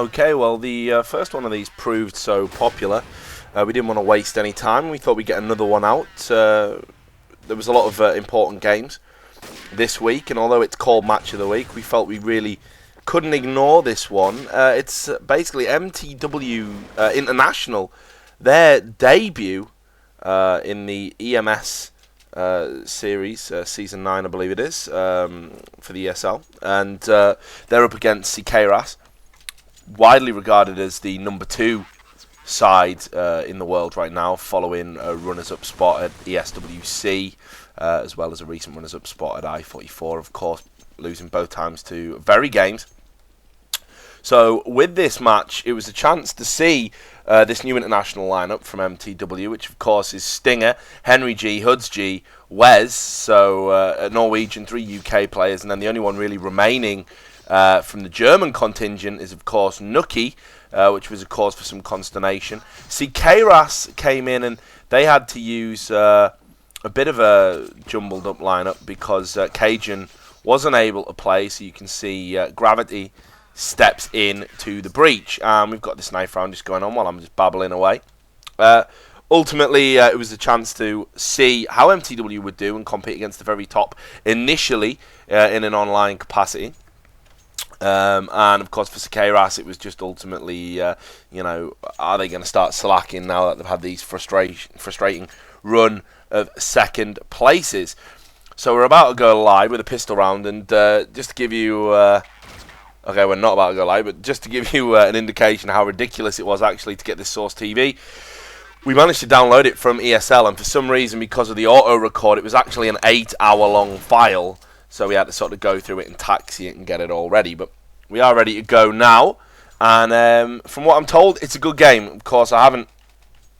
Okay, well, the first one of these proved so popular, we didn't want to waste any time. We thought we'd get another one out. There was a lot of important games this week, and although it's called Match of the Week, we felt we really couldn't ignore this one. It's basically MTW International, their debut in the EMS series, Season 9, I believe it is, for the ESL. And they're up against CKRAS, widely regarded as the number 2 side in the world right now, following a runners-up spot at ESWC, as well as a recent runners-up spot at I-44, of course, losing both times to Very Games. So with this match, it was a chance to see this new international lineup from MTW, which of course is Stinger, Henry G, Huds G, Wes, so a Norwegian, 3 UK players, and then the only one really remaining from the German contingent is of course Nuki, which was a cause for some consternation. CKRAS came in and they had to use a bit of a jumbled up lineup because Cajun wasn't able to play, so you can see Gravity steps in to the breach. We've got this knife round just going on while I'm just babbling away. Ultimately, it was a chance to see how MTW would do and compete against the very top initially in an online capacity. And of course for CKRAS it was just ultimately, you know, are they going to start slacking now that they've had these frustrating run of second places? So we're about to go live with a pistol round, and just to give you... okay, we're not about to go live, but just to give you an indication how ridiculous it was actually to get this Source TV, we managed to download it from ESL, and for some reason, because of the auto-record, it was actually an 8-hour-long file, so we had to sort of go through it and taxi it and get it all ready. But we are ready to go now, and from what I'm told, it's a good game. Of course, I haven't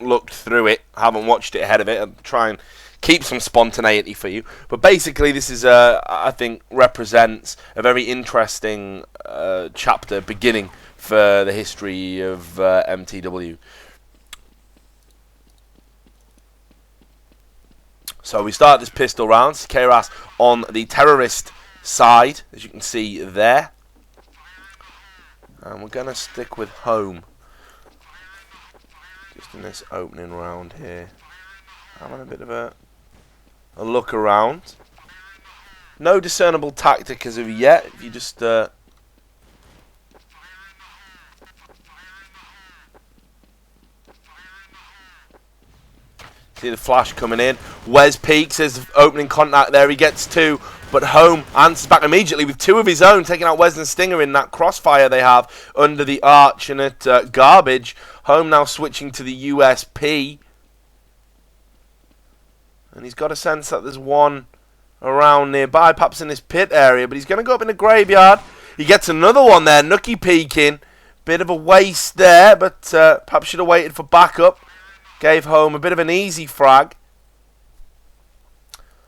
looked through it, haven't watched it ahead of it. I'll try and keep some spontaneity for you. But basically, this is, I think, represents a very interesting chapter beginning for the history of MTW. So we start this pistol round. CKRAS on the terrorist side, as you can see there. And we're going to stick with home. Just in this opening round here. Having a bit of a look around. No discernible tactic as of yet. If you just... see the flash coming in. Wes peeks as opening contact there. He gets 2, but Home answers back immediately with 2 of his own, taking out Wes and Stinger in that crossfire they have under the arch and at Garbage. Home now switching to the USP. And he's got a sense that there's one around nearby, perhaps in this pit area, but he's going to go up in the graveyard. He gets another one there, Nuki peeking. Bit of a waste there, but perhaps should have waited for backup. Gave Home a bit of an easy frag.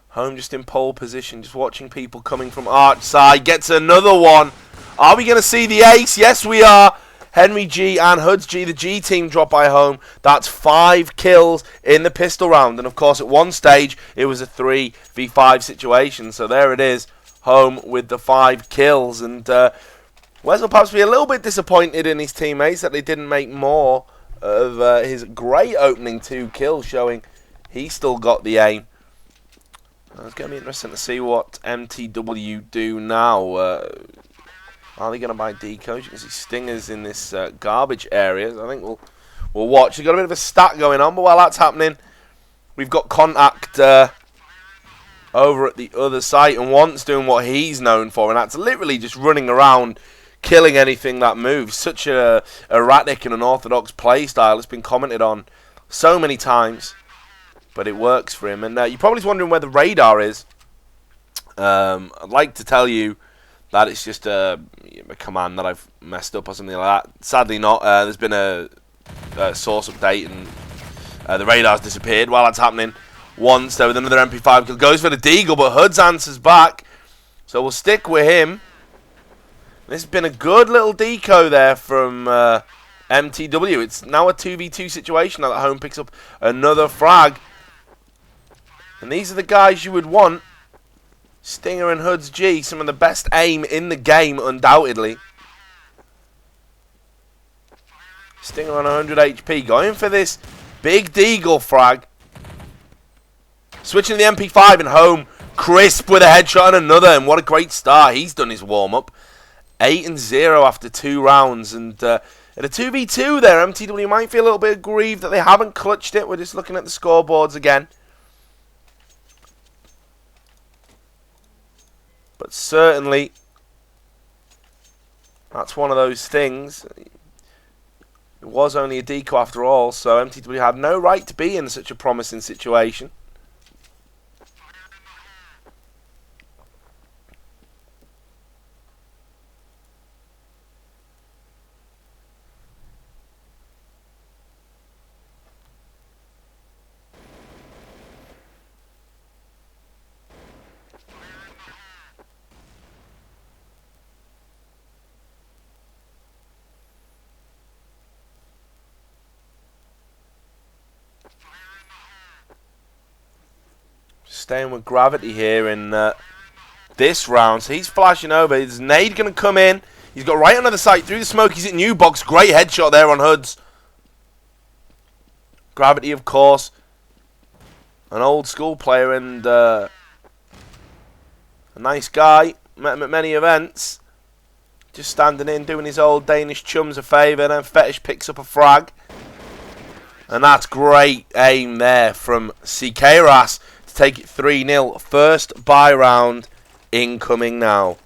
Home just in pole position, just watching people coming from arch side. Gets another one. Are we going to see the ace? Yes, we are. Henry G and Huds G, the G team, drop by Home. That's 5 kills in the pistol round. And of course, at one stage, it was a 3v5 situation. So there it is. Home with the 5 kills. And Wes will perhaps be a little bit disappointed in his teammates that they didn't make more of his great opening 2 kills, showing he still got the aim. It's going to be interesting to see what MTW do now. Are they going to buy decos? You can see Stingers in this garbage area. I think we'll watch. They've got a bit of a stack going on, but while that's happening, we've got Contact over at the other site, and Want's doing what he's known for, and that's literally just running around killing anything that moves. Such a erratic and unorthodox play style. It's been commented on so many times, but it works for him. And you're probably wondering where the radar is. I'd like to tell you that it's just a command that I've messed up or something like that. Sadly not. There's been a source update, and the radar's disappeared. While that's happening, once there with another MP5 kill, goes for the deagle, but Huds answers back. So we'll stick with him. This has been a good little deco there from MTW. It's now a 2v2 situation now that Home picks up another frag. And these are the guys you would want. Stinger and Huds G, some of the best aim in the game, undoubtedly. Stinger on 100 HP. Going for this big deagle frag. Switching to the MP5 and home. Crisp with a headshot and another. And what a great start. He's done his warm-up. 8-0 after 2 rounds. And at a 2v2 there, MTW might feel a little bit aggrieved that they haven't clutched it. We're just looking at the scoreboards again. But certainly, that's one of those things. It was only a deco after all, so MTW had no right to be in such a promising situation. Staying with gravity here in this round. So he's flashing over. Is nade going to come in? He's got right under the sight through the smoke. He's at new box. Great headshot there on Hoods. Gravity, of course. An old school player and a nice guy. Met him at many events. Just standing in, doing his old Danish chums a favour. Then Fetish picks up a frag. And that's great aim there from CKRAS. Take it 3-0. First buy round incoming now.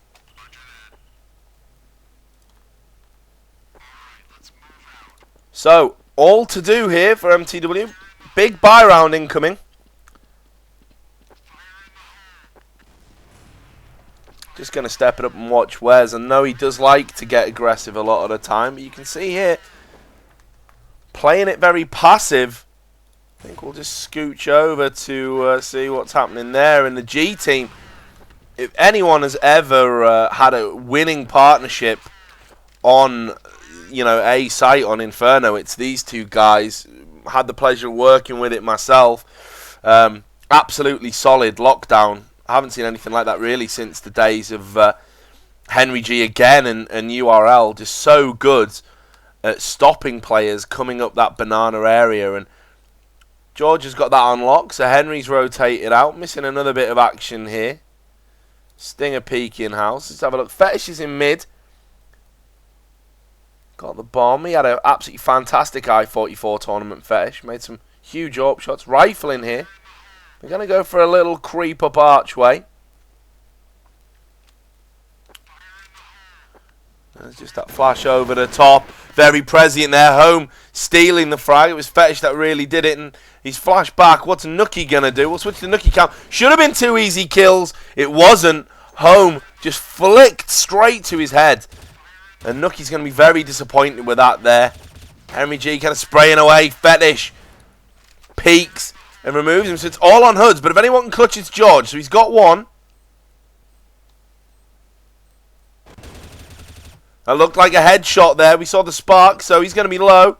So, all to do here for MTW. Big buy round incoming. Just going to step it up and watch Wes. I know he does like to get aggressive a lot of the time. But you can see here, playing it very passive. I think we'll just scooch over to see what's happening there in the G team. If anyone has ever had a winning partnership on, a site on Inferno, it's these two guys. Had the pleasure of working with it myself. Absolutely solid lockdown. I haven't seen anything like that really since the days of Henry G again and URL. Just so good at stopping players coming up that banana area. And George has got that unlocked, so Henry's rotated out. Missing another bit of action here. Stinger peek in house. Let's have a look. Fetish is in mid. Got the bomb. He had an absolutely fantastic I-44 tournament, Fetish. Made some huge AWP shots. Rifle in here. We're going to go for a little creep up archway. There's just that flash over the top. Very prescient there. Home stealing the frag. It was Fetish that really did it. And he's flashed back. What's Nookie going to do? We'll switch to Nookie count. Should have been 2 easy kills. It wasn't. Home just flicked straight to his head. And Nookie's going to be very disappointed with that there. Henry G kind of spraying away. Fetish peeks and removes him. So it's all on Hoods. But if anyone can clutch, it's George. So he's got one. That looked like a headshot there. We saw the spark, so he's going to be low.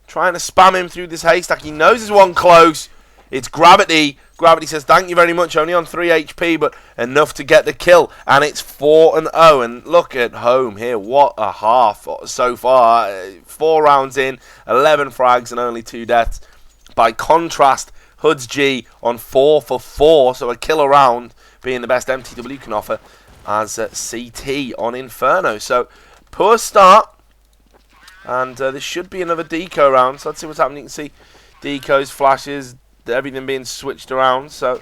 Trying to spam him through this haystack. He knows there's one close. It's Gravity. Gravity says, thank you very much. Only on 3 HP, but enough to get the kill. And it's 4-0. And look at Home here. What a half so far. 4 rounds in, 11 frags, and only 2 deaths. By contrast, Hoods G on 4 for 4. So a kill a round, being the best MTW can offer as CT on Inferno. So, poor start. And there should be another deco round. So, let's see what's happening. You can see decos, flashes, everything being switched around. So,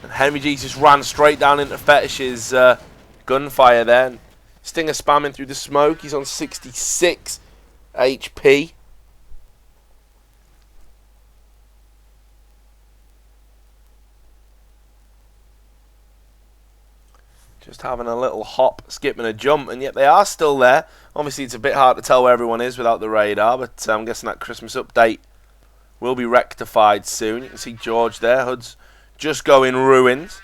and Henry G just ran straight down into Fetish's gunfire there. And Stinger spamming through the smoke. He's on 66 HP. Just having a little hop, skip and a jump, and yet they are still there. Obviously, it's a bit hard to tell where everyone is without the radar, but I'm guessing that Christmas update will be rectified soon. You can see George there. Hood's just going ruins.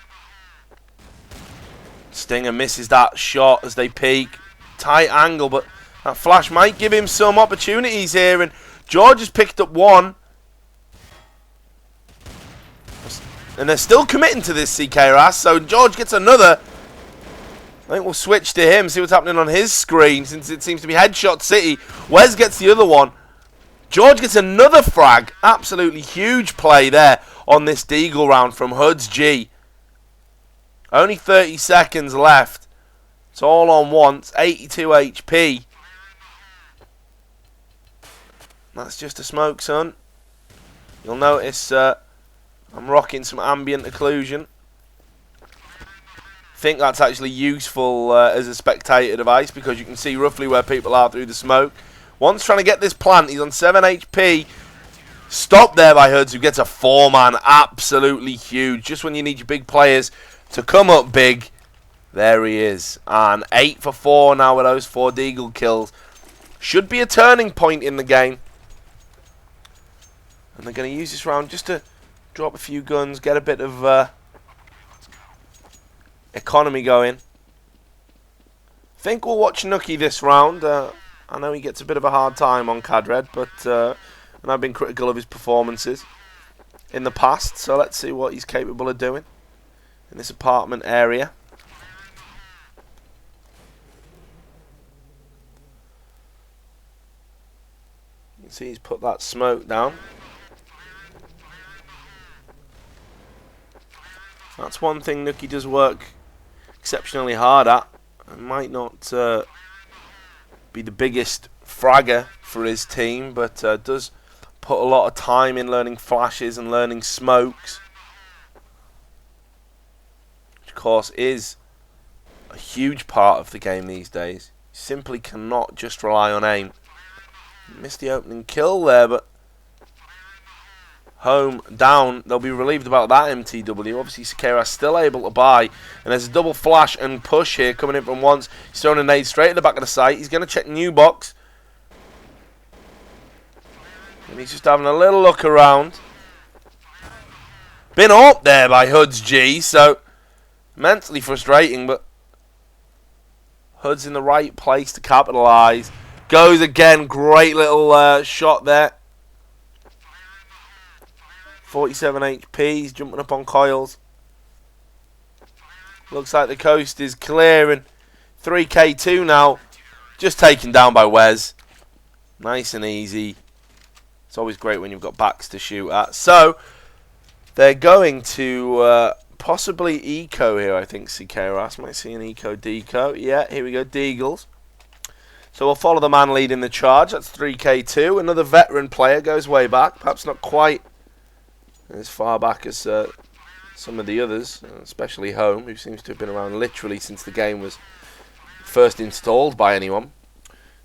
Stinger misses that shot as they peek. Tight angle, but that flash might give him some opportunities here, and George has picked up one. And they're still committing to this CKRAS, so George gets another. I think we'll switch to him, see what's happening on his screen, since it seems to be Headshot City. Wes gets the other one. George gets another frag. Absolutely huge play there on this Deagle round from Huds G. Only 30 seconds left. It's all on once. 82 HP. That's just a smoke, son. You'll notice I'm rocking some ambient occlusion. I think that's actually useful as a spectator device because you can see roughly where people are through the smoke. One's trying to get this plant. He's on 7 HP. Stopped there by Huds, who gets a 4-man. Absolutely huge. Just when you need your big players to come up big. There he is. And 8 for 4 now with those 4 Deagle kills. Should be a turning point in the game. And they're going to use this round just to drop a few guns, get a bit of economy going. I think we'll watch Nucky this round. I know he gets a bit of a hard time on Cadred, but and I've been critical of his performances in the past, so let's see what he's capable of doing in this apartment area. You can see he's put that smoke down. That's one thing Nucky does work exceptionally hard at. It might not be the biggest fragger for his team, but does put a lot of time in learning flashes and learning smokes, which of course is a huge part of the game these days. You simply cannot just rely on aim. Missed the opening kill there, but Home down. They'll be relieved about that MTW. Obviously, CKRAS still able to buy. And there's a double flash and push here coming in from once. He's throwing a nade straight at the back of the site. He's going to check new box. And he's just having a little look around. Been up there by Huds G. So, mentally frustrating. But Hud's in the right place to capitalise. Goes again. Great little shot there. 47 HP, he's jumping up on coils. Looks like the coast is clearing. 3K2 now. Just taken down by Wes. Nice and easy. It's always great when you've got backs to shoot at. So, they're going to possibly eco here, I think, CKRAS. Might see an eco deco. Yeah, here we go, Deagles. So we'll follow the man leading the charge. That's 3K2. Another veteran player goes way back. Perhaps not quite as far back as some of the others, especially Home, who seems to have been around literally since the game was first installed by anyone.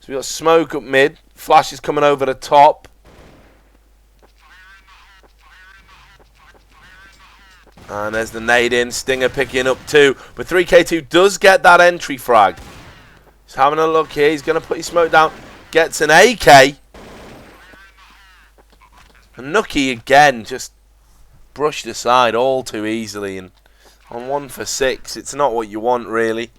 So we've got smoke up mid. Flash is coming over the top. And there's the nade in. Stinger picking up 2. But 3K2 does get that entry frag. He's having a look here. He's going to put his smoke down. Gets an AK. And Nucky again just brushed aside all too easily, and on 1 for 6, it's not what you want really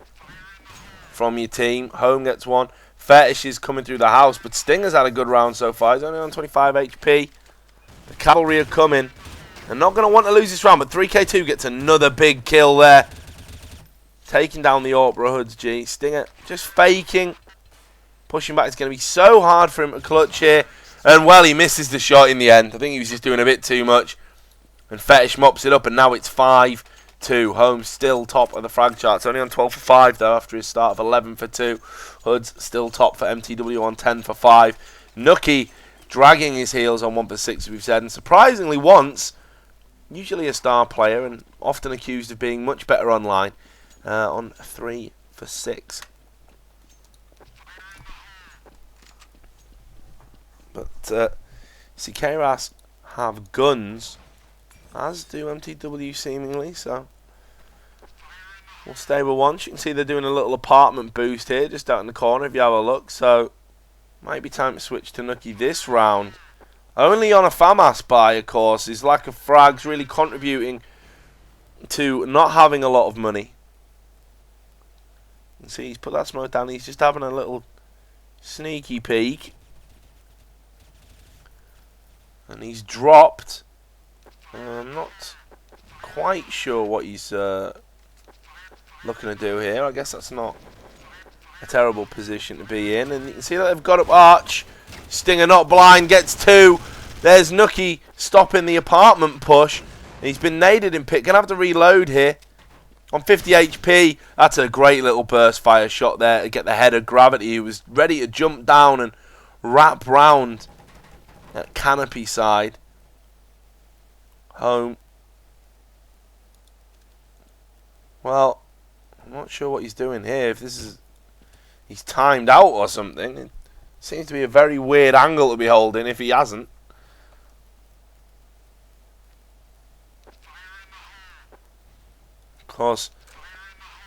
from your team. Home gets one. Fetish is coming through the house, but Stinger's had a good round so far. He's only on 25 HP. The cavalry are coming. They're not going to want to lose this round, but 3K2 gets another big kill there, taking down the Opera Huds G. Stinger just faking, pushing back. It's going to be so hard for him to clutch here, and well, he misses the shot in the end. I think he was just doing a bit too much. And Fetish mops it up, and now it's 5-2. Home still top of the frag charts. Only on 12 for 5, though, after his start of 11 for 2. Hud's still top for MTW on 10 for 5. Nucky dragging his heels on 1 for 6, as we've said. And surprisingly, once, usually a star player, and often accused of being much better online, on 3 for 6. But CKRAS have guns, as do MTW seemingly, so we'll stay with once. You can see they're doing a little apartment boost here, just out in the corner if you have a look, so might be time to switch to Nucky this round. Only on a FAMAS buy, of course. His lack of frags really contributing to not having a lot of money. You can see he's put that smoke down, he's just having a little sneaky peek. And he's dropped. I'm not quite sure what he's looking to do here. I guess that's not a terrible position to be in. And you can see that they've got up Arch. Stinger not blind, gets 2. There's Nookie stopping the apartment push. And he's been naded in pit. Gonna have to reload here. On 50 HP, that's a great little burst fire shot there to get the head of Gravity. He was ready to jump down and wrap round that canopy side. Home. Well, I'm not sure what he's doing here. If this is... he's timed out or something. It seems to be a very weird angle to be holding if he hasn't. Of course,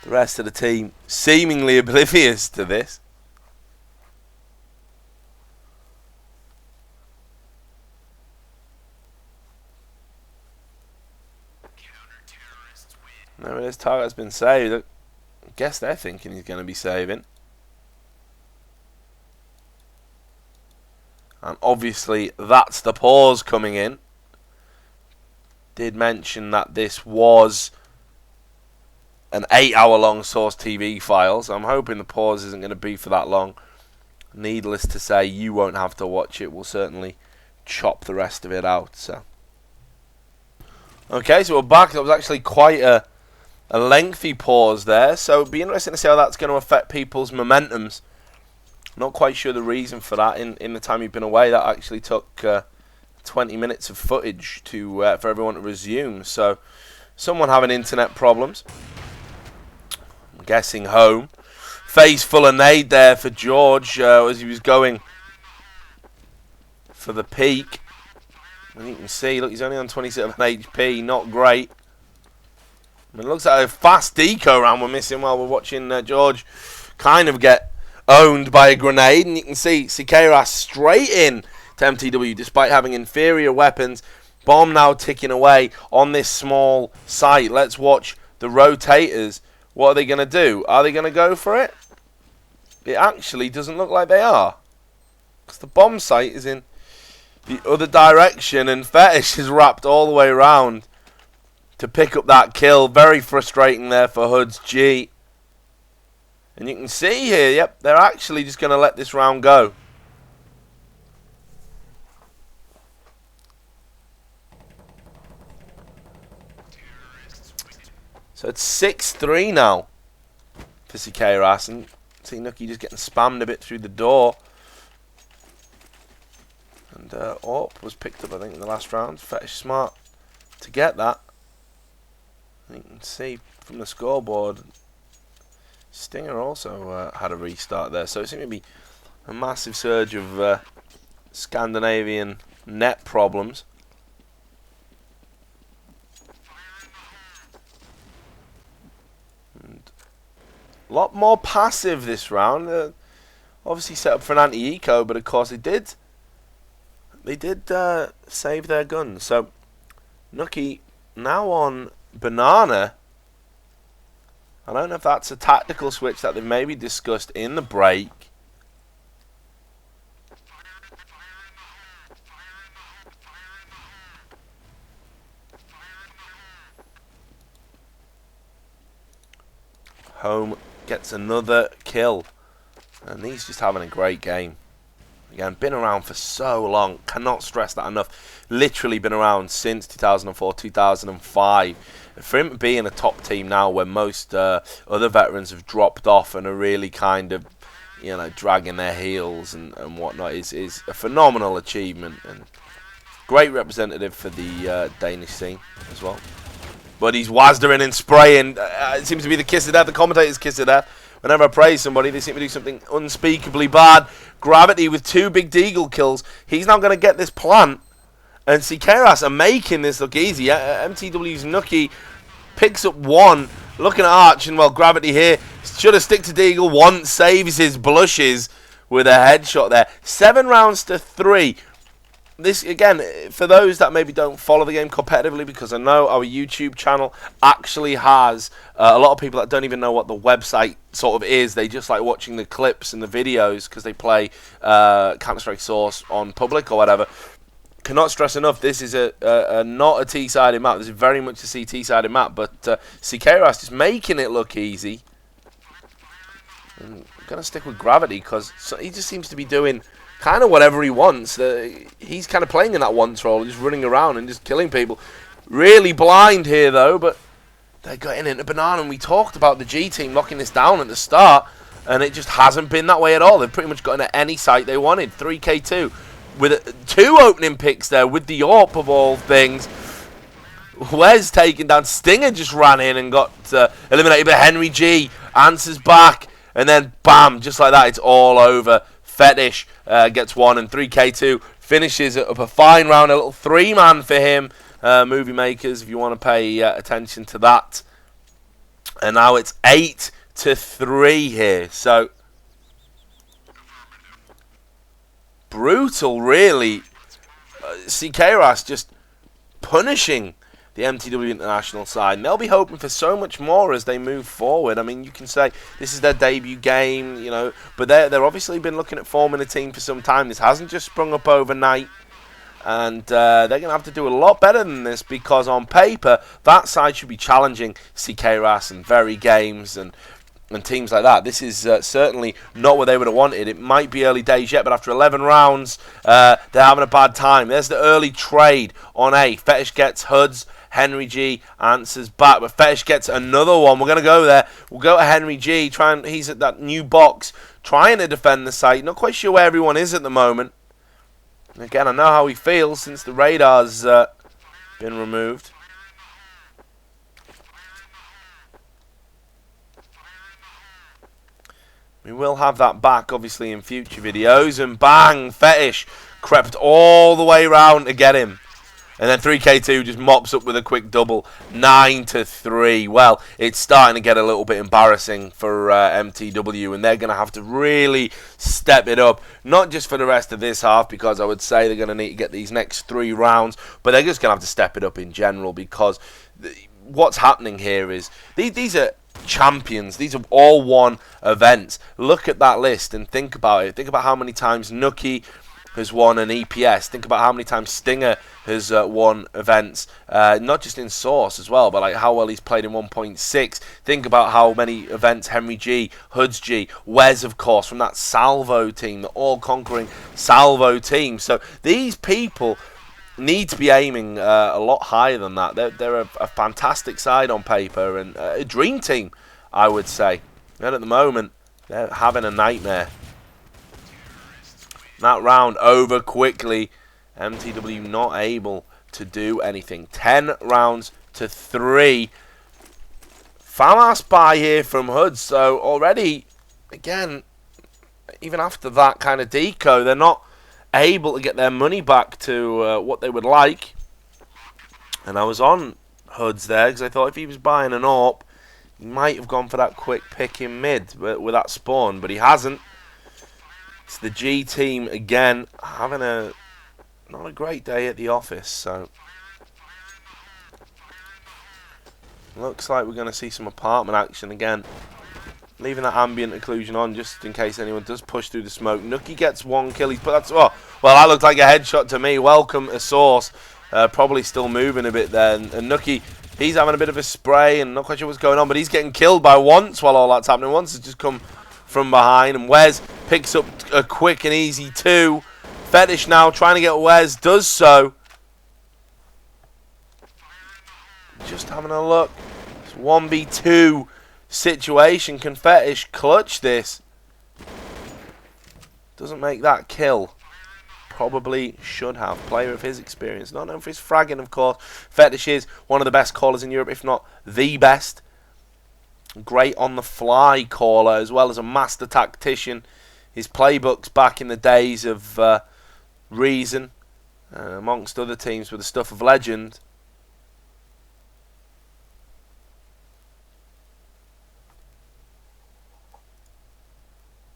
the rest of the team seemingly oblivious to this. There it is, target's been saved. I guess they're thinking he's going to be saving. And obviously that's the pause coming in. Did mention that this was an 8-hour long Source TV file, so I'm hoping the pause isn't going to be for that long. Needless to say, you won't have to watch it. We'll certainly chop the rest of it out. So, okay, so we're back. That was actually quite a lengthy pause there, so it'd be interesting to see how that's going to affect people's momentums. Not quite sure the reason for that. In the time you've been away, that actually took 20 minutes of footage to for everyone to resume. So, someone having internet problems. I'm guessing home. Face full of nade there for George as he was going for the peak. And you can see, look, he's only on 27 HP, not great. I mean, it looks like a fast deco round we're missing while we're watching George kind of get owned by a grenade. And you can see CKRAS straight in to MTW despite having inferior weapons. Bomb now ticking away on this small site. Let's watch the rotators. What are they going to do? Are they going to go for it? It actually doesn't look like they are. Because the bomb site is in the other direction and Fetish is wrapped all the way around to pick up that kill. Very frustrating there for Hoods G. And you can see here, yep, they're actually just going to let this round go. So it's 6-3 now for CKRAS. And see Nookie just getting spammed a bit through the door. And AWP was picked up, I think, in the last round. Fetish smart to get that. You can see from the scoreboard, Stinger also had a restart there. So it seemed to be a massive surge of Scandinavian net problems. And a lot more passive this round. Obviously set up for an anti-eco, but of course they did save their guns. So Nookie now on Banana. I don't know if that's a tactical switch that they've maybe discussed in the break. Home gets another kill. And he's just having a great game. Again, been around for so long. Cannot stress that enough. Literally been around since 2004, 2005. For him to be in a top team now where most other veterans have dropped off and are really kind of, you know, dragging their heels and whatnot is a phenomenal achievement. And great representative for the Danish scene as well. But he's wazdering and spraying. It seems to be the kiss of death, the commentator's kiss of death. Whenever I praise somebody, they seem to do something unspeakably bad. Gravity with 2 big deagle kills. He's now going to get this plant. And CKRAS are making this look easy. MTW's Nookie picks up 1. Looking at Arch and, well, Gravity here. Should have stick to deagle once. Saves his blushes with a headshot there. 7 rounds to 3. This, again, for those that maybe don't follow the game competitively, because I know our YouTube channel actually has a lot of people that don't even know what the website sort of is. They just like watching the clips and the videos because they play Counter-Strike Source on public or whatever. cannot stress enough, this is a not a T-sided map. This is very much a CT-sided map, but CKRAS just making it look easy. And I'm going to stick with Gravity because he just seems to be doing kind of whatever he wants. He's kind of playing in that once role, just running around and just killing people. Really blind here, though, but they're getting into Banana, and we talked about the G team locking this down at the start, and it just hasn't been that way at all. They've pretty much gotten at any site they wanted. 3K2 with 2 opening picks there with the AWP of all things. Wes taken down. Stinger just ran in and got eliminated, but Henry G answers back, and then bam, just like that, it's all over. Fetish gets 1, and 3K2 finishes up a fine round, a little 3-man for him. Movie makers, if you want to pay attention to that. And now it's 8-3 here. So brutal, really. CKRAS just punishing the MTW International side. And they'll be hoping for so much more as they move forward. I mean, you can say this is their debut game, you know, but they're obviously been looking at forming a team for some time. This hasn't just sprung up overnight. And they're going to have to do a lot better than this, because on paper, that side should be challenging CKRAS and Very Games and teams like that. This is certainly not what they would have wanted. It might be early days yet, but after 11 rounds, they're having a bad time. There's the early trade on A. Fetish gets HUDs. Henry G answers back, but Fetish gets another one. We're going to go there. We'll go to Henry G. He's at that new box, trying to defend the site. Not quite sure where everyone is at the moment. Again, I know how he feels since the radar's been removed. We will have that back, obviously, in future videos. And bang, Fetish crept all the way round to get him. And then 3K2 just mops up with a quick double. 9-3. Well, it's starting to get a little bit embarrassing for MTW, and they're going to have to really step it up. Not just for the rest of this half, because I would say they're going to need to get these next 3 rounds, but they're just going to have to step it up in general, because what's happening here is these are champions. These are all won events. Look at that list and think about it. Think about how many times Nuki has won an EPS. Think about how many times Stinger has won events, not just in Source as well, but like how well he's played in 1.6. Think about how many events Henry G, Hoods G, Wes, of course, from that Salvo team, the all-conquering Salvo team. So these people need to be aiming a lot higher than that. They're a fantastic side on paper, and a dream team, I would say. And at the moment, they're having a nightmare. That round over quickly. MTW not able to do anything. 10 rounds to 3. FAMAS buy here from Hood. So already, again, even after that kind of deco, they're not able to get their money back to what they would like. And I was on Hoods there because I thought if he was buying an AWP, he might have gone for that quick pick in mid with that spawn, but he hasn't. It's the G team again, having not a great day at the office, so looks like we're going to see some apartment action again. Leaving that ambient occlusion on just in case anyone does push through the smoke. Nuki gets 1 kill. But that's well, that looked like a headshot to me. Welcome a Source. Probably still moving a bit there. And Nuki, he's having a bit of a spray and not quite sure what's going on, but he's getting killed by Once while all that's happening. Once has just come from behind, and Wes picks up a quick and easy 2. Fetish now trying to get Wes, does so. Just having a look. It's 1v2 situation. Can Fetish clutch this? Doesn't make that kill. Probably should have. Player of his experience. Not known for his fragging, of course. Fetish is one of the best callers in Europe, if not the best. Great on the fly caller, as well as a master tactician. His playbooks back in the days of Reason, amongst other teams, with the stuff of legend.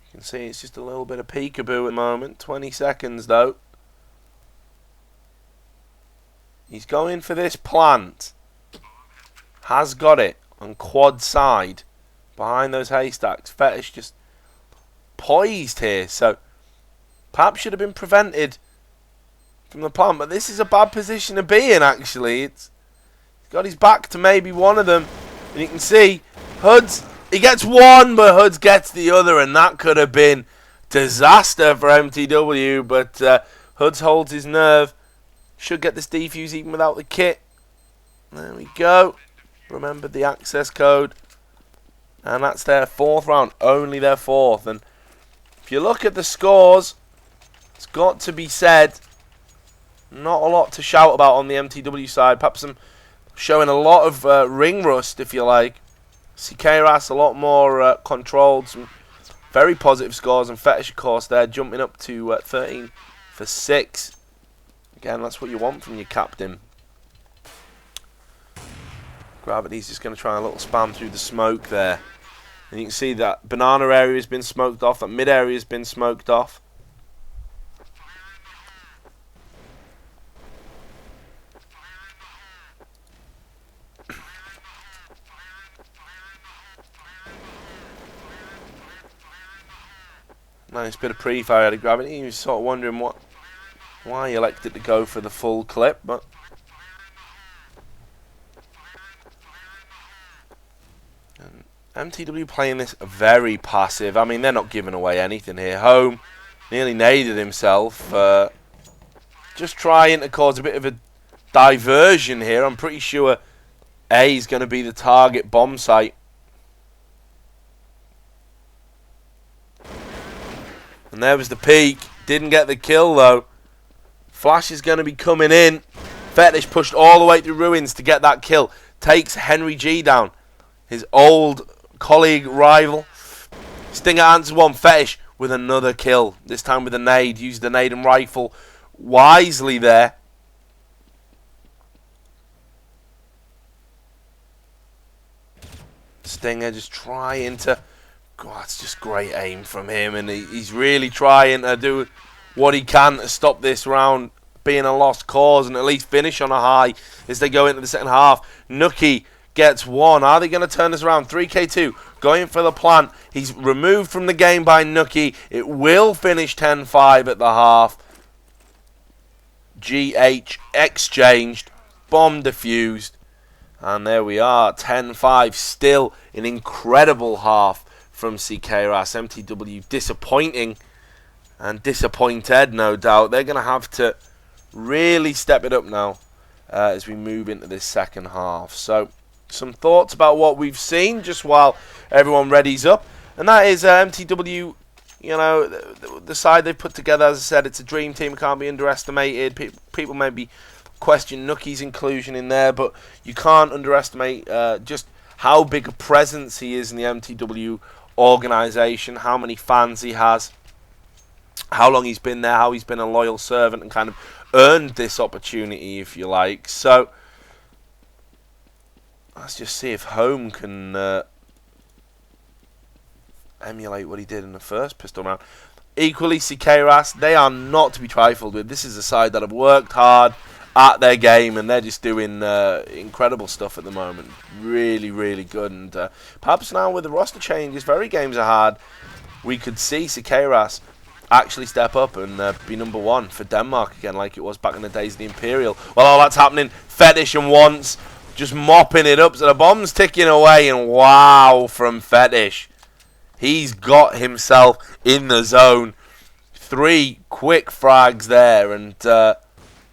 You can see it's just a little bit of peekaboo at the moment. 20 seconds though. He's going for this plant. Has got it on quad side behind those haystacks. Fetish just poised here, so perhaps should have been prevented from the plant. But this is a bad position to be in, actually. He's got his back to maybe one of them. And you can see Hoods, he gets one, but Hoods gets the other. And that could have been disaster for MTW. But Hoods holds his nerve. Should get this defuse even without the kit. There we go. Remember the access code. And that's their 4th round. Only their 4th. And if you look at the scores, it's got to be said, not a lot to shout about on the MTW side. Perhaps some showing a lot of ring rust, if you like. CKRAS a lot more controlled. Some very positive scores. And Fetish, of course, there jumping up to 13 for 6. Again, that's what you want from your captain. Gravity's just going to try a little spam through the smoke there. And you can see that banana area has been smoked off. That mid area has been smoked off. Nice bit of pre-fire out of Gravity. He was sort of wondering why he elected to go for the full clip, but MTW playing this very passive. I mean, they're not giving away anything here. Home nearly naded himself. Just trying to cause a bit of a diversion here. I'm pretty sure A is going to be the target bomb site. And there was the peak. Didn't get the kill, though. Flash is going to be coming in. Fetish pushed all the way through Ruins to get that kill. Takes Henry G down. His old colleague, rival. Stinger answers one. Fetish with another kill. This time with a nade. Used the nade and rifle wisely there. Stinger just trying to... God, it's just great aim from him. And he's really trying to do what he can to stop this round being a lost cause and at least finish on a high as they go into the second half. Nuki gets one. Are they going to turn this around? 3K2 going for the plant. He's removed from the game by Nuki. It will finish 10-5 at the half. GH exchanged. Bomb defused. And there we are. 10-5. Still an incredible half from CKRAS. MTW disappointing and disappointed, no doubt. They're going to have to really step it up now as we move into this second half. So, some thoughts about what we've seen just while everyone readies up. And that is MTW, you know, the side they've put together. As I said, it's a dream team. It can't be underestimated. People maybe question Nuki's inclusion in there, but you can't underestimate just how big a presence he is in the MTW organisation, how many fans he has, how long he's been there, how he's been a loyal servant and kind of earned this opportunity, if you like. So, let's just see if Home can emulate what he did in the first pistol round. Equally, CKRAS, they are not to be trifled with. This is a side that have worked hard at their game, and they're just doing incredible stuff at the moment. Really, really good. And perhaps now with the roster changes, very games are hard, we could see CKRAS actually step up and be #1 for Denmark again, like it was back in the days of the Imperial. Well, all that's happening. Fetish and Once just mopping it up. So the bomb's ticking away, and wow from Fetish. He's got himself in the zone. 3 quick frags there, and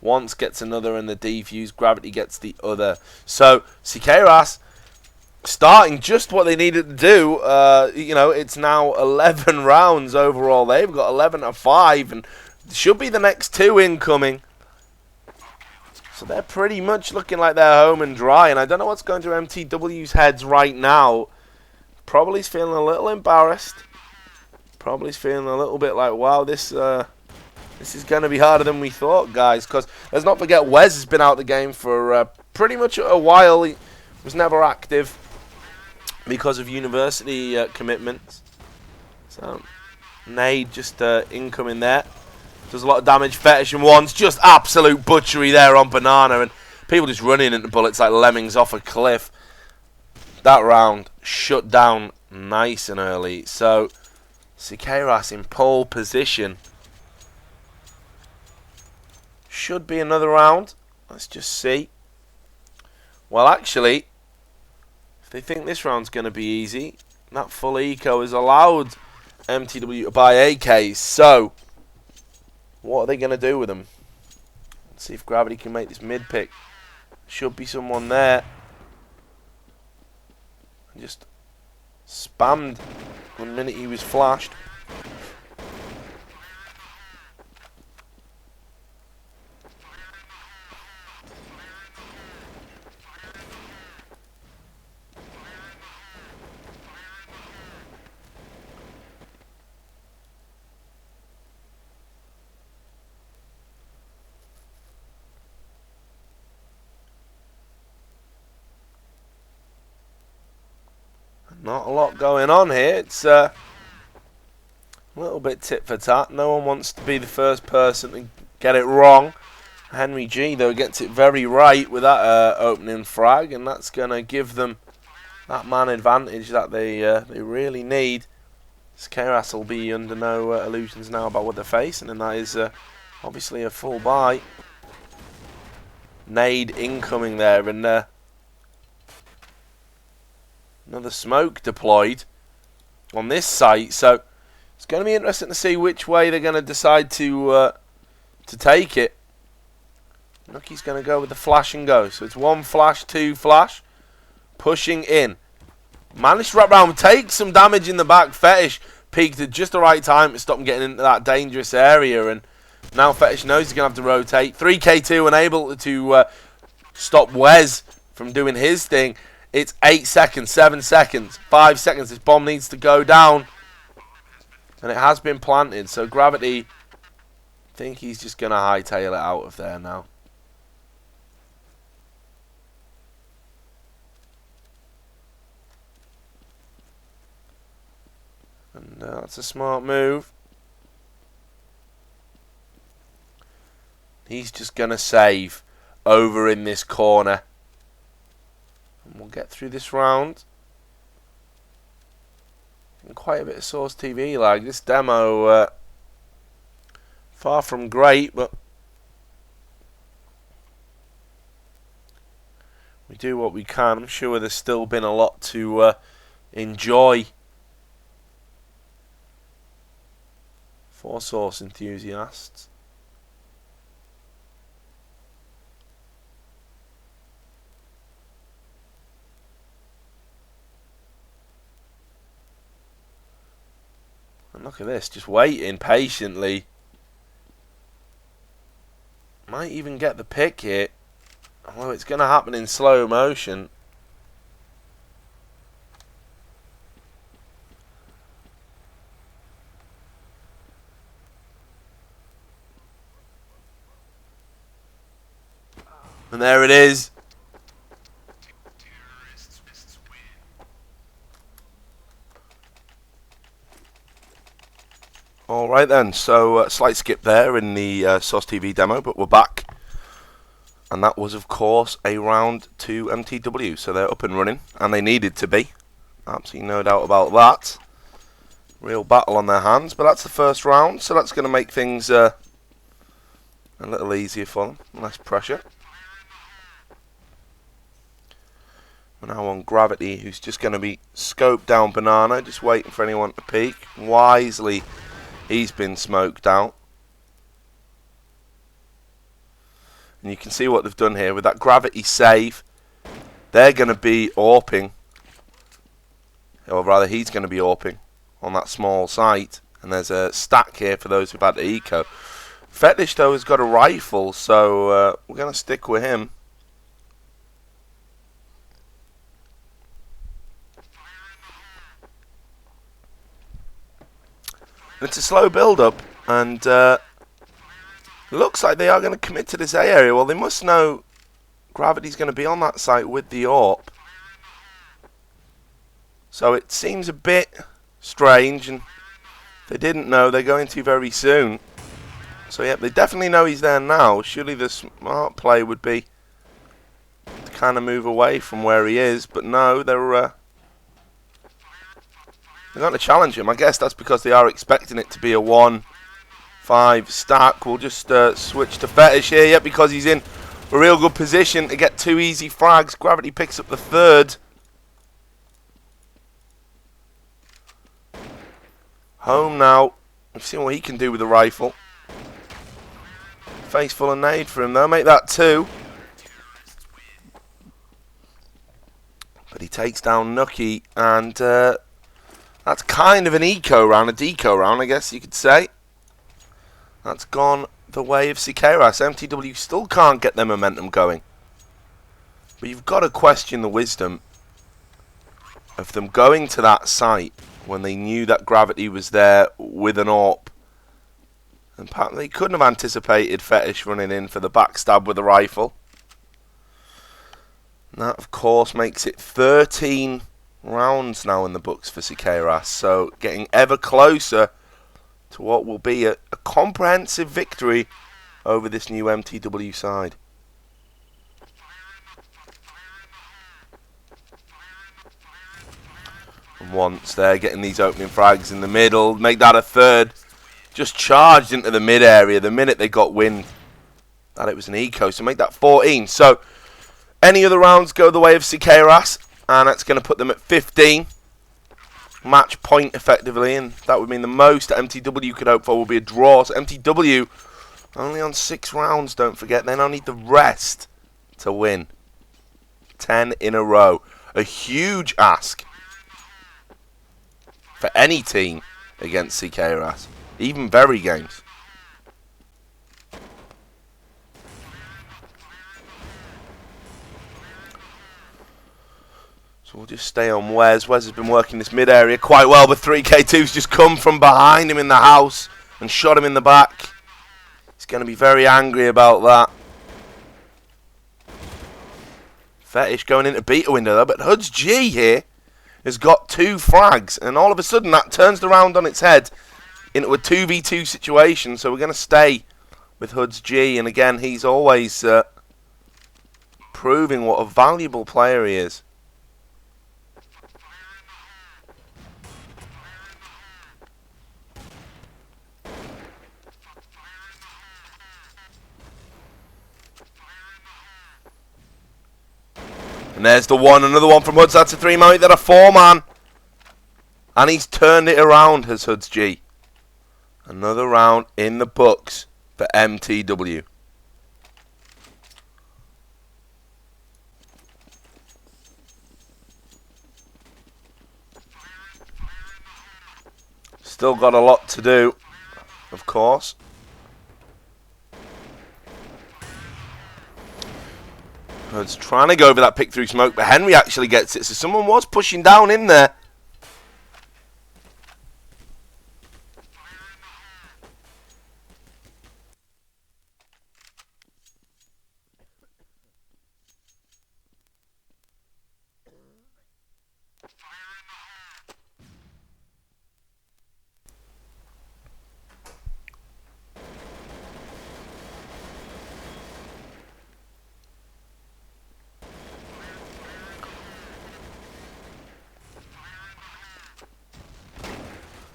Once gets another in the defuse. Gravity gets the other. So CKRAS starting just what they needed to do. You know, it's now 11 rounds overall. They've got 11-5, and should be the next 2 incoming. So they're pretty much looking like they're home and dry. And I don't know what's going through MTW's heads right now. Probably's feeling a little embarrassed. Probably's feeling a little bit like, wow, this is going to be harder than we thought, guys. Because let's not forget, Wes has been out the game for pretty much a while. He was never active because of university commitments. So, Nade just incoming there. Does a lot of damage. Fetish and Once. Just absolute butchery there on Banana. And people just running into bullets like lemmings off a cliff. That round shut down nice and early. So, CKRAS in pole position. should be another round. Let's just see. Well, actually, if they think this round's going to be easy, that full eco has allowed MTW to buy AKs. So, what are they going to do with them? Let's see if Gravity can make this mid pick. Should be someone there. Just spammed 1 minute he was flashed. Not a lot going on here. It's a little bit tit for tat. No one wants to be the first person to get it wrong. Henry G, though, gets it very right with that opening frag, and that's going to give them that man advantage that they really need. CKRAS will be under no illusions now about what they're facing, and that is obviously a full buy. Nade incoming there, and another smoke deployed on this site, so it's going to be interesting to see which way they're going to decide to take it. Nucky's going to go with the flash and go, so it's 1 flash, 2 flash, pushing in. Managed to wrap around, take some damage in the back. Fetish peaked at just the right time to stop him getting into that dangerous area, and now Fetish knows he's going to have to rotate. 3k2 unable to stop Wes from doing his thing. It's 8 seconds, 7 seconds, 5 seconds. This bomb needs to go down. And it has been planted. So Gravity, I think he's just going to hightail it out of there now. And that's a smart move. He's just going to save over in this corner. And we'll get through this round. And quite a bit of Source TV lag. This demo, far from great, but we do what we can. I'm sure there's still been a lot to enjoy for Source enthusiasts. And look at this, just waiting patiently. Might even get the pick here. Although it's going to happen in slow motion. And there it is. Alright then, so slight skip there in the Source TV demo, but we're back. And that was, of course, a round 2 MTW, so they're up and running, and they needed to be. Absolutely no doubt about that. Real battle on their hands, but that's the first round, so that's going to make things a little easier for them, less pressure. We're now on Gravity, who's just going to be scoped down Banana, just waiting for anyone to peek. Wisely, he's been smoked out. And you can see what they've done here with that Gravity save. They're going to be AWPing. Or rather, he's going to be AWPing on that small site. And there's a stack here for those who've had the eco. Fetish, though, has got a rifle, so we're going to stick with him. It's a slow build-up, and looks like they are going to commit to this A area. Well, they must know Gravity's going to be on that site with the AWP. So it seems a bit strange, and they didn't know they're going to very soon. So yeah, they definitely know he's there now. Surely the smart play would be to kind of move away from where he is, but no, they're going to challenge him. I guess that's because they are expecting it to be a 1 5 stack. We'll just switch to Fetish here, yep, because he's in a real good position to get 2 easy frags. Gravity picks up the 3rd. Home now. We've seen what he can do with the rifle. Face full of nade for him though. Make that 2. But he takes down Nucky, and that's kind of an eco round, a deco round, I guess you could say. That's gone the way of CKRAS. MTW still can't get their momentum going. But you've got to question the wisdom of them going to that site when they knew that Gravity was there with an AWP. And perhaps they couldn't have anticipated Fetish running in for the backstab with the rifle. And that, of course, makes it 13 rounds now in the books for CKRAS. So getting ever closer to what will be a comprehensive victory over this new MTW side. And once they're getting these opening frags in the middle, make that a 3rd. Just charged into the mid area the minute they got wind that it was an eco, so make that 14. So any other rounds go the way of CKRAS, and that's going to put them at 15. Match point effectively, and that would mean the most MTW could hope for will be a draw. So MTW only on 6 rounds, don't forget. They now need the rest to win. 10 in a row. A huge ask for any team against CKRAS, even very games. So we'll just stay on Wes. Wes has been working this mid area quite well, but 3K2's just come from behind him in the house and shot him in the back. He's going to be very angry about that. Fetish going into beta window though, but Hoods G here has got 2 frags, and all of a sudden that turns the round on its head into a 2v2 situation. So we're going to stay with Hoods G, and again he's always proving what a valuable player he is. And there's the one, another one from Hoods. That's a 3-man, then a 4-man. And he's turned it around, has Hoods G. Another round in the books for MTW. Still got a lot to do, of course. Hoods trying to go over that pick through smoke, but Henry actually gets it. So someone was pushing down in there.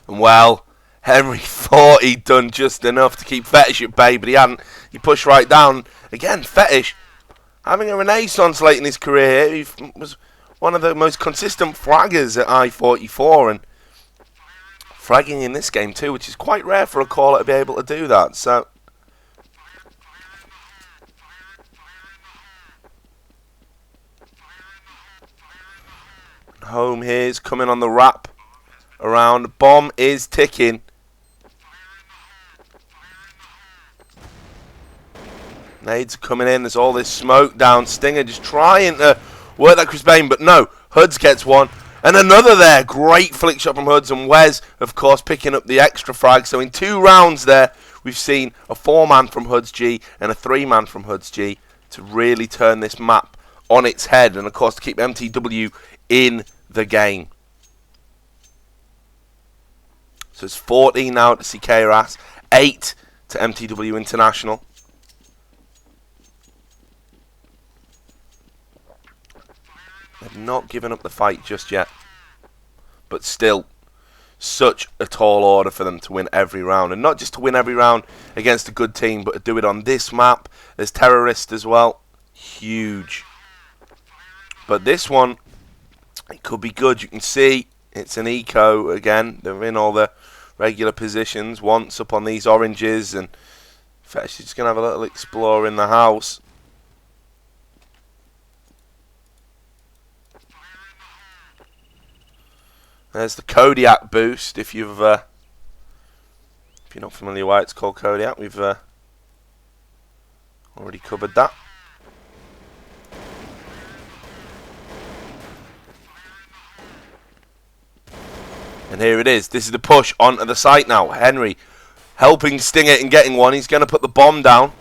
And well, Henry thought he'd done just enough to keep Fetish at bay, but he hadn't. He pushed right down. Again, Fetish having a renaissance late in his career. He was one of the most consistent fraggers at I-44, and fragging in this game too, which is quite rare for a caller to be able to do that. So Home here's coming on the wrap around. Bomb is ticking. Nades coming in. There's all this smoke down. Stinger just trying to work that Chris Bain, but no. Hoods gets one. And another there. Great flick shot from Hoods. And Wes, of course, picking up the extra frag. So in 2 rounds there, we've seen a 4-man from Hoods G and a 3-man from Hoods G to really turn this map on its head. And, of course, to keep MTW in the game. So it's 14 now to CKRAS, 8 to MTW International. They've not given up the fight just yet. But still such a tall order for them to win every round. And not just to win every round against a good team, but to do it on this map. There's terrorists as well. Huge. But this one, it could be good. You can see it's an eco again. They're in all the regular positions. Once up on these oranges. And in fact, she's just going to have a little explore in the house. There's the Kodiak boost. If you're not familiar why it's called Kodiak, we've already covered that. And here it is. This is the push onto the site now. Henry helping sting it and getting one. He's going to put the bomb down.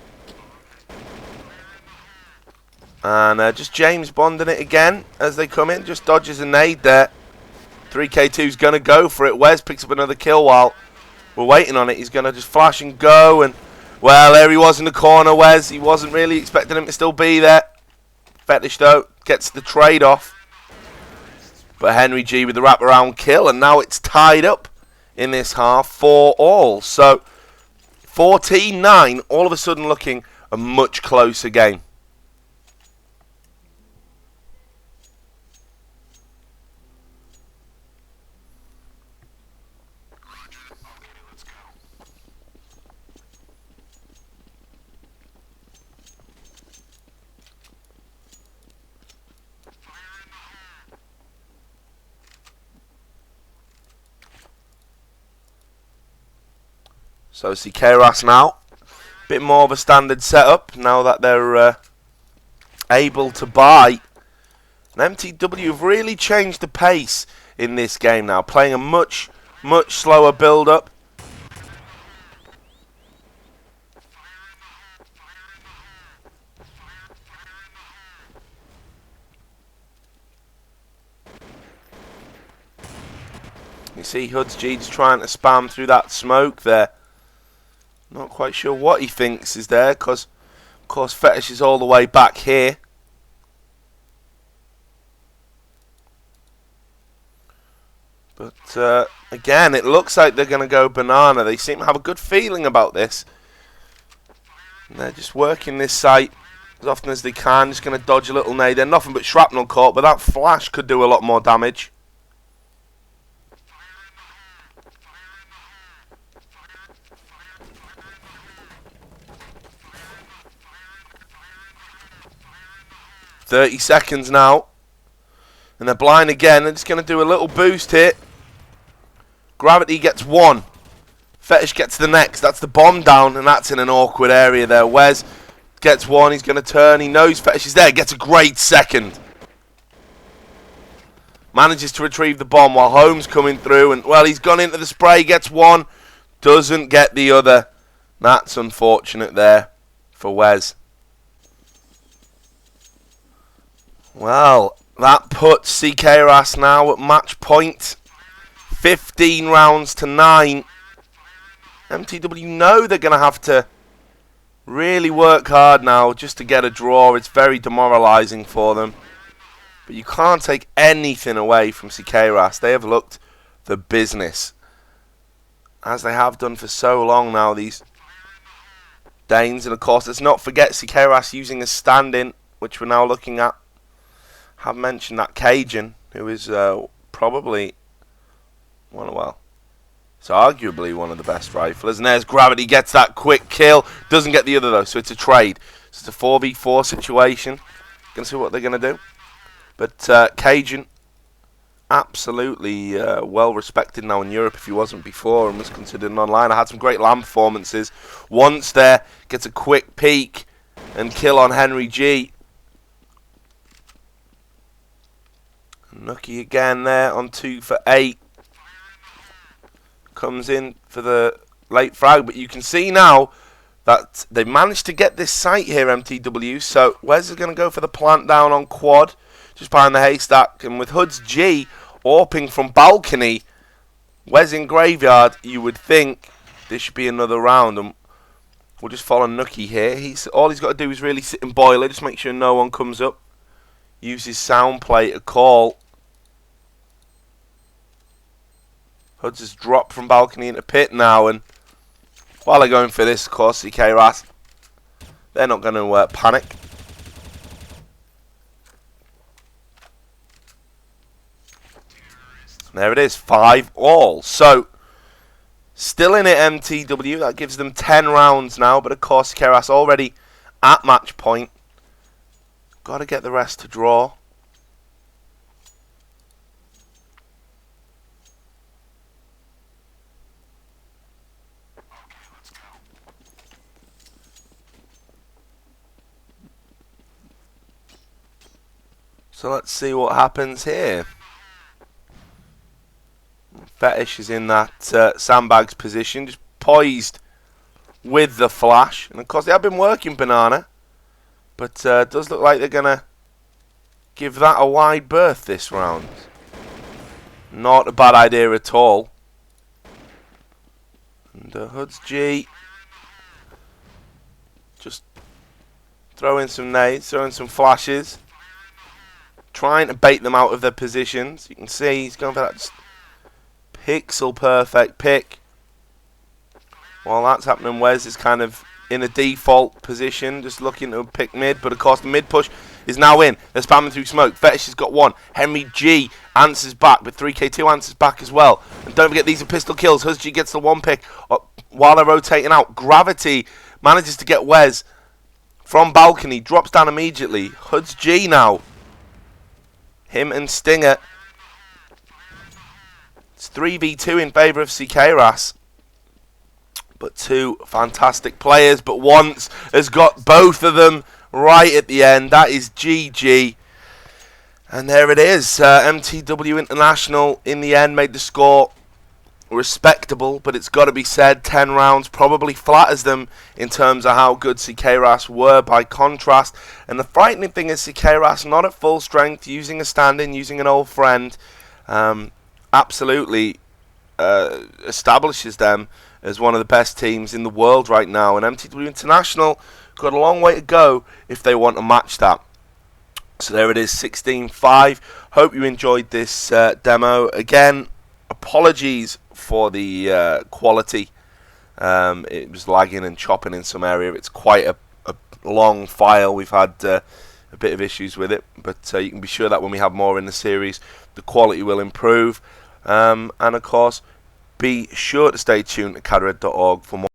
And just James Bonding it again as they come in. Just dodges a nade there. 3K2's going to go for it. Wes picks up another kill while we're waiting on it. He's going to just flash and go. And, well, there he was in the corner, Wes. He wasn't really expecting him to still be there. Fetish, though, gets the trade off. But Henry G with the wraparound kill. And now it's tied up in this half 4-all. So, 14-9, all of a sudden looking a much closer game. So CKRAS now, a bit more of a standard setup now that they're able to buy. And MTW have really changed the pace in this game now, playing a much slower build-up. You see Hoods G just trying to spam through that smoke there. Not quite sure what he thinks is there, because, of course, Fetish is all the way back here. But, again, it looks like they're going to go banana. They seem to have a good feeling about this. And they're just working this site as often as they can. Just going to dodge a little nade. They're nothing but shrapnel caught, but that flash could do a lot more damage. .30 seconds now. And they're blind again. They're just going to do a little boost here. Gravity gets one. Fetish gets the next. That's the bomb down. And that's in an awkward area there. Wes gets one. He's going to turn. He knows Fetish is there. Gets a great second. Manages to retrieve the bomb while Holmes coming through. And, well, he's gone into the spray. Gets one. Doesn't get the other. That's unfortunate there for Wes. Well, that puts CKRAS now at match point. 15 rounds to 9. MTW know they're going to have to really work hard now just to get a draw. It's very demoralising for them. But you can't take anything away from CKRAS. They have looked the business, as they have done for so long now, these Danes. And of course, let's not forget CKRAS using a stand-in, which we're now looking at. Have mentioned that Cajun, who is probably it's arguably one of the best riflers. And there's Gravity, gets that quick kill. Doesn't get the other though, so it's a trade. So it's a 4v4 situation. Gonna see what they're gonna do. But Cajun, absolutely well respected now in Europe if he wasn't before and was considered an online. I had some great LAN performances. Once there, gets a quick peek and kill on Henry G. Nucky again there on 2 for 8. Comes in for the late frag, but you can see now that they managed to get this site here, MTW. So Wes is going to go for the plant down on quad, just behind the haystack. And with Hoods G AWPing from balcony, Wes in graveyard, you would think this should be another round. And we'll just follow Nucky here. All he's got to do is really sit and boiler, just make sure no one comes up. Use his sound play to call. Hoods has dropped from balcony into pit now, and while they're going for this, of course, CKRAS, they're not going to panic. There it is, 5-all. So, still in it, MTW. That gives them 10 rounds now, but of course, CKRAS already at match point. Got to get the rest to draw. So let's see what happens here. Fetish is in that sandbags position, just poised with the flash. And of course they have been working Banana, but it does look like they're going to give that a wide berth this round. Not a bad idea at all. And Hoods G just throwing some nades, throwing some flashes, trying to bait them out of their positions. You can see he's going for that pixel perfect pick. While that's happening, Wes is kind of in a default position, just looking to pick mid, but of course the mid push is now in. They're spamming through smoke. Fetish has got one. Henry G answers back, but 3K2 answers back as well. And don't forget, these are pistol kills. Huz G gets the one pick while they're rotating out. Gravity manages to get Wes from balcony, drops down immediately. Huz G now. Him and Stinger. It's 3v2 in favour of CKRAS. But two fantastic players, but once has got both of them right at the end. That is GG. And there it is. MTW International in the end made the score respectable, but it's got to be said, 10 rounds probably flatters them in terms of how good CKRAS were by contrast. And the frightening thing is CKRAS not at full strength, using a stand-in, using an old friend, absolutely establishes them as one of the best teams in the world right now. And MTW International got a long way to go if they want to match that. So there it is, 16-5. Hope you enjoyed this demo. Again, apologies for the quality. It was lagging and chopping in some area. It's quite a long file. We've had a bit of issues with it, but you can be sure that when we have more in the series, the quality will improve. And of course, be sure to stay tuned to CKRAS.org for more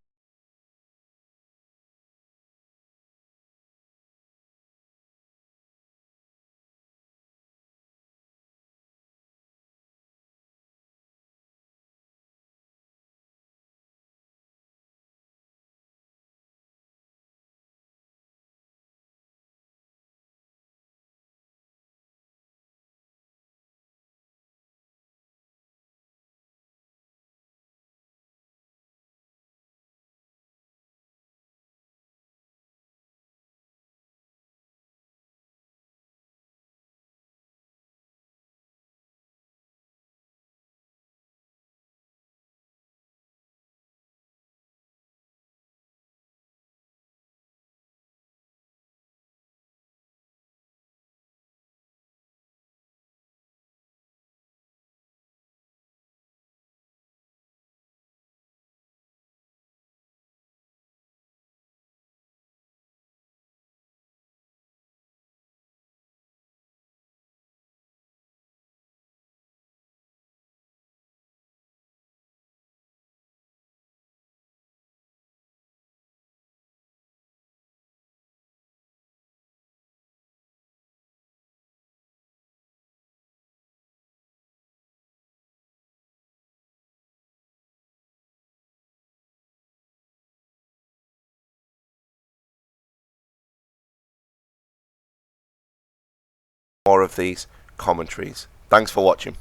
of these commentaries. Thanks for watching.